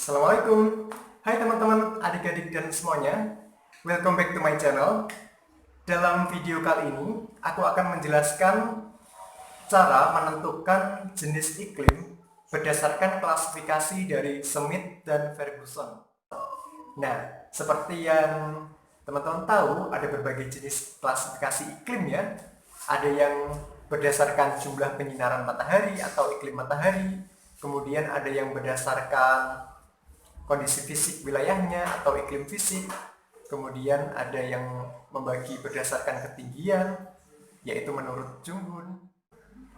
Assalamualaikum. Hai teman-teman, adik-adik dan semuanya. Welcome back to my channel. Dalam video kali ini, aku akan menjelaskan cara menentukan jenis iklim berdasarkan klasifikasi dari Smith dan Ferguson. Nah, seperti yang teman-teman tahu, ada berbagai jenis klasifikasi iklim ya. Ada yang berdasarkan jumlah penyinaran matahari atau iklim matahari. Kemudian ada yang berdasarkan kondisi fisik wilayahnya atau iklim fisik. Kemudian ada yang membagi berdasarkan ketinggian, yaitu menurut Junghun.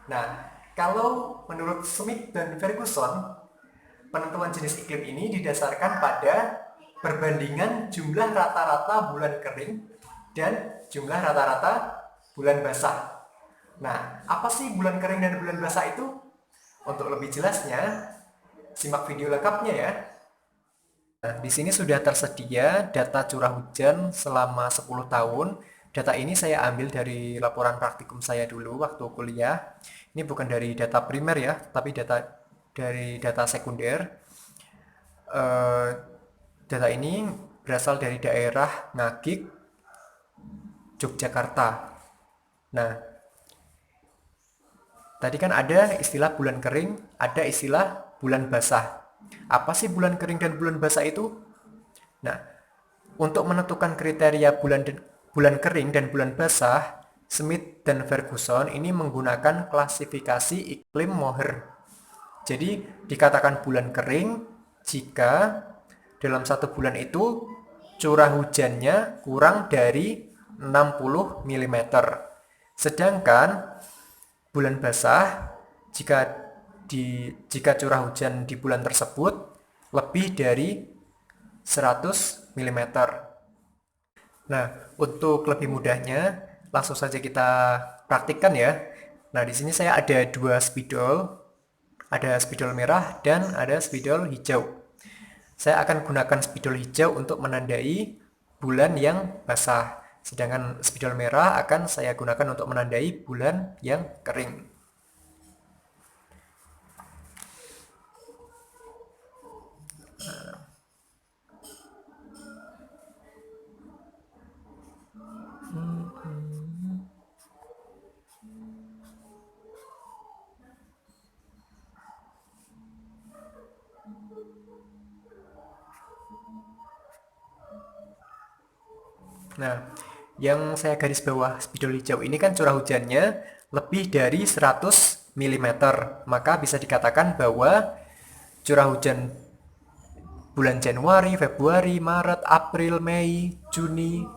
Nah, kalau menurut Smith dan Ferguson, penentuan jenis iklim ini didasarkan pada perbandingan jumlah rata-rata bulan kering dan jumlah rata-rata bulan basah. Nah, apa sih bulan kering dan bulan basah itu? Untuk lebih jelasnya, simak video lengkapnya ya. Nah, di sini sudah tersedia data curah hujan selama 10 tahun. Data ini saya ambil dari laporan praktikum saya dulu waktu kuliah. Ini bukan dari data primer ya, tapi dari data sekunder. Data ini berasal dari daerah Ngagik, Yogyakarta. Nah, tadi kan ada istilah bulan kering, ada istilah bulan basah. Apa sih bulan kering dan bulan basah itu? Nah, untuk menentukan kriteria bulan kering dan bulan basah, Smith dan Ferguson ini menggunakan klasifikasi iklim Mohr. Jadi, dikatakan bulan kering jika dalam satu bulan itu curah hujannya kurang dari 60 mm. Sedangkan bulan basah jika curah hujan di bulan tersebut lebih dari 100 mm. Nah, untuk lebih mudahnya langsung saja kita praktikkan ya. Nah, di sini saya ada dua spidol, ada spidol merah dan ada spidol hijau. Saya akan gunakan spidol hijau untuk menandai bulan yang basah, sedangkan spidol merah akan saya gunakan untuk menandai bulan yang kering. Nah, yang saya garis bawah spidol hijau ini kan curah hujannya lebih dari 100 mm. Maka bisa dikatakan bahwa curah hujan bulan Januari, Februari, Maret, April, Mei, Juni,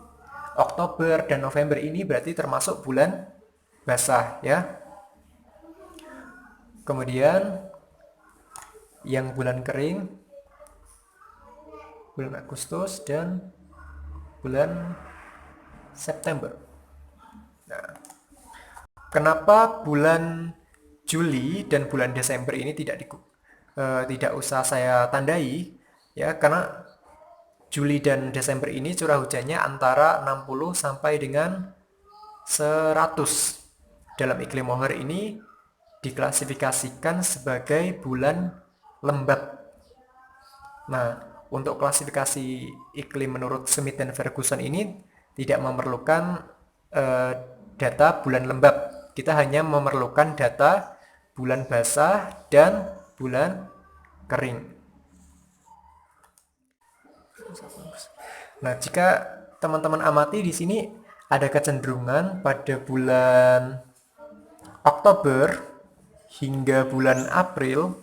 Oktober, dan November ini berarti termasuk bulan basah ya. Kemudian yang bulan kering, bulan Agustus dan bulan September. Nah, kenapa bulan Juli dan bulan Desember ini tidak usah saya tandai ya, karena Juli dan Desember ini curah hujannya antara 60 sampai dengan 100. Dalam iklim Mohr ini diklasifikasikan sebagai bulan lembab. Nah, untuk klasifikasi iklim menurut Smith dan Ferguson ini tidak memerlukan data bulan lembab. Kita hanya memerlukan data bulan basah dan bulan kering. Nah, jika teman-teman amati di sini ada kecenderungan pada bulan Oktober hingga bulan April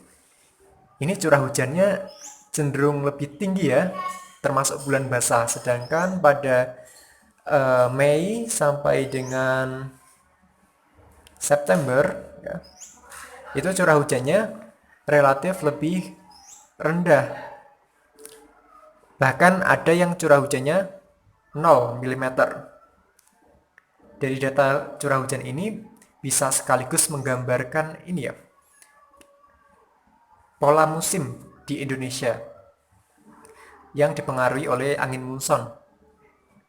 ini curah hujannya cenderung lebih tinggi ya, termasuk bulan basah. Sedangkan pada Mei sampai dengan September ya, itu curah hujannya relatif lebih rendah. Bahkan ada yang curah hujannya 0 mm. Dari data curah hujan ini bisa sekaligus menggambarkan ini ya, pola musim di Indonesia yang dipengaruhi oleh angin monsun.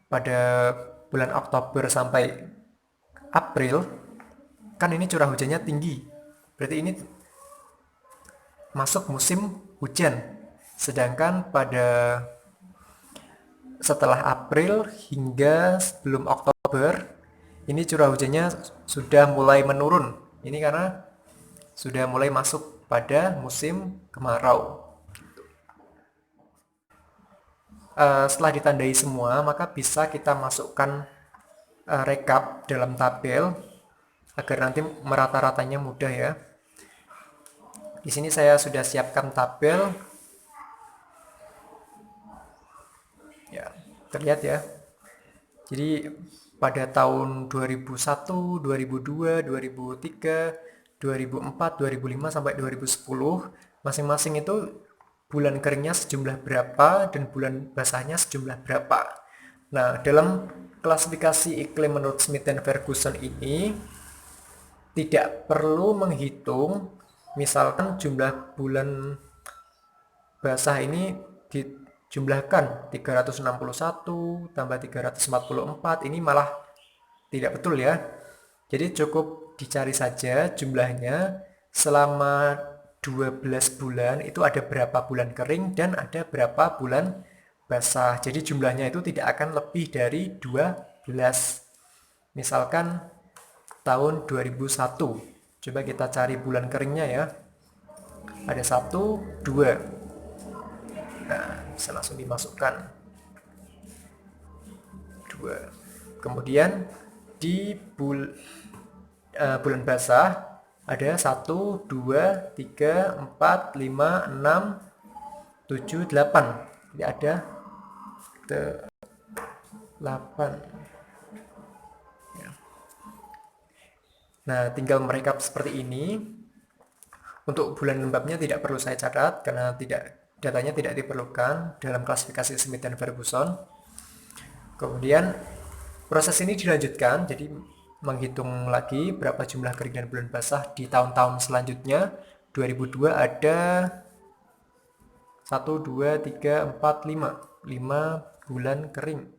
Pada bulan Oktober sampai April kan ini curah hujannya tinggi, berarti ini masuk musim hujan. Sedangkan pada setelah April hingga sebelum Oktober, ini curah hujannya sudah mulai menurun. Ini karena sudah mulai masuk pada musim kemarau. Setelah ditandai semua, maka bisa kita masukkan rekap dalam tabel agar nanti merata-ratanya mudah ya. Di sini saya sudah siapkan tabel. Ya, terlihat ya. Jadi pada tahun 2001, 2002, 2003, 2004, 2005 sampai 2010 masing-masing itu bulan keringnya sejumlah berapa dan bulan basahnya sejumlah berapa. Nah, dalam klasifikasi iklim menurut Smith dan Ferguson ini tidak perlu menghitung misalkan jumlah bulan basah ini dijumlahkan 361 tambah 344, ini malah tidak betul ya. Jadi cukup dicari saja jumlahnya selama 12 bulan itu ada berapa bulan kering dan ada berapa bulan basah. Jadi jumlahnya itu tidak akan lebih dari 12. Misalkan tahun 2001. Coba kita cari bulan keringnya ya. Ada 1, 2. Nah, bisa langsung dimasukkan 2. Kemudian di bulan basah ada 1, 2, 3, 4, 5, 6, 7, 8. Jadi ada 8. Nah, tinggal merekap seperti ini. Untuk bulan lembabnya tidak perlu saya catat karena datanya tidak diperlukan dalam klasifikasi Smith dan Ferguson. Kemudian proses ini dilanjutkan, jadi menghitung lagi berapa jumlah kering dan bulan basah di tahun-tahun selanjutnya. 2002 ada 1, 2, 3, 4, 5 bulan kering.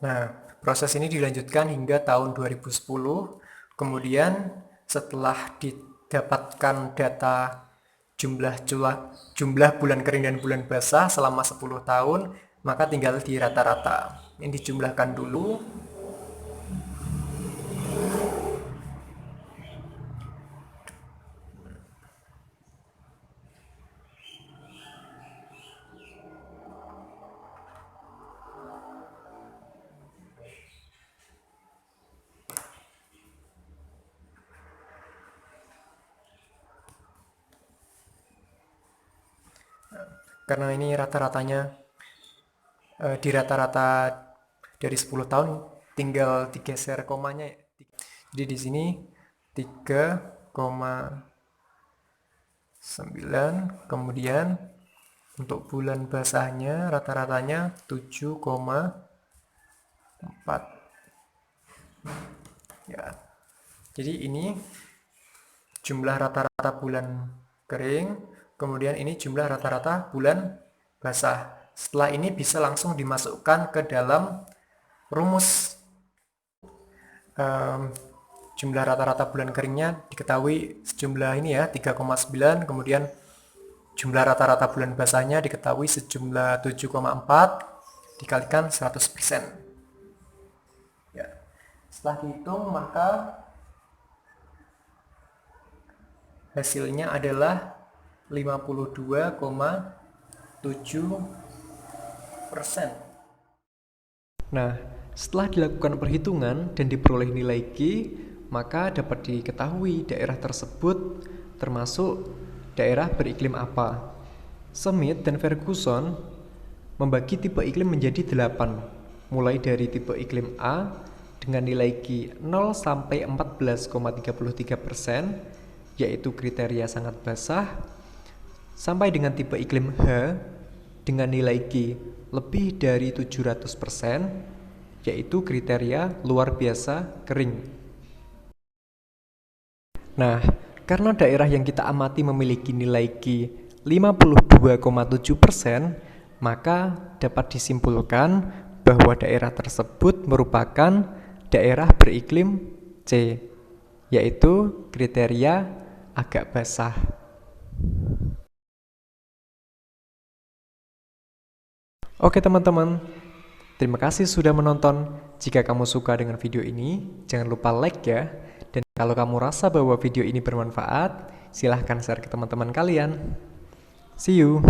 Nah, proses ini dilanjutkan hingga tahun 2010. Kemudian setelah didapatkan data jumlah bulan kering dan bulan basah selama 10 tahun, maka tinggal di rata-rata. Ini dijumlahkan dulu. Karena ini rata-ratanya di rata-rata dari 10 tahun tinggal digeser komanya. Jadi di sini 3,9, kemudian untuk bulan basahnya rata-ratanya 7,4. Ya. Jadi ini jumlah rata-rata bulan kering, kemudian ini jumlah rata-rata bulan basah. Setelah ini bisa langsung dimasukkan ke dalam rumus. Jumlah rata-rata bulan keringnya diketahui sejumlah ini ya, 3,9, kemudian jumlah rata-rata bulan basahnya diketahui sejumlah 7,4 dikalikan 100%. Ya. Setelah dihitung maka hasilnya adalah 52,7%. Nah, setelah dilakukan perhitungan dan diperoleh nilai Q, maka dapat diketahui daerah tersebut termasuk daerah beriklim apa. Smith dan Ferguson membagi tipe iklim menjadi 8, mulai dari tipe iklim A dengan nilai Q 0 sampai 14,33%, yaitu kriteria sangat basah, sampai dengan tipe iklim H dengan nilai Q lebih dari 700%, yaitu kriteria luar biasa kering. Nah, karena daerah yang kita amati memiliki nilai Q 52,7%, maka dapat disimpulkan bahwa daerah tersebut merupakan daerah beriklim C, yaitu kriteria agak basah. Oke teman-teman, terima kasih sudah menonton. Jika kamu suka dengan video ini, jangan lupa like ya. Dan kalau kamu rasa bahwa video ini bermanfaat, silahkan share ke teman-teman kalian. See you!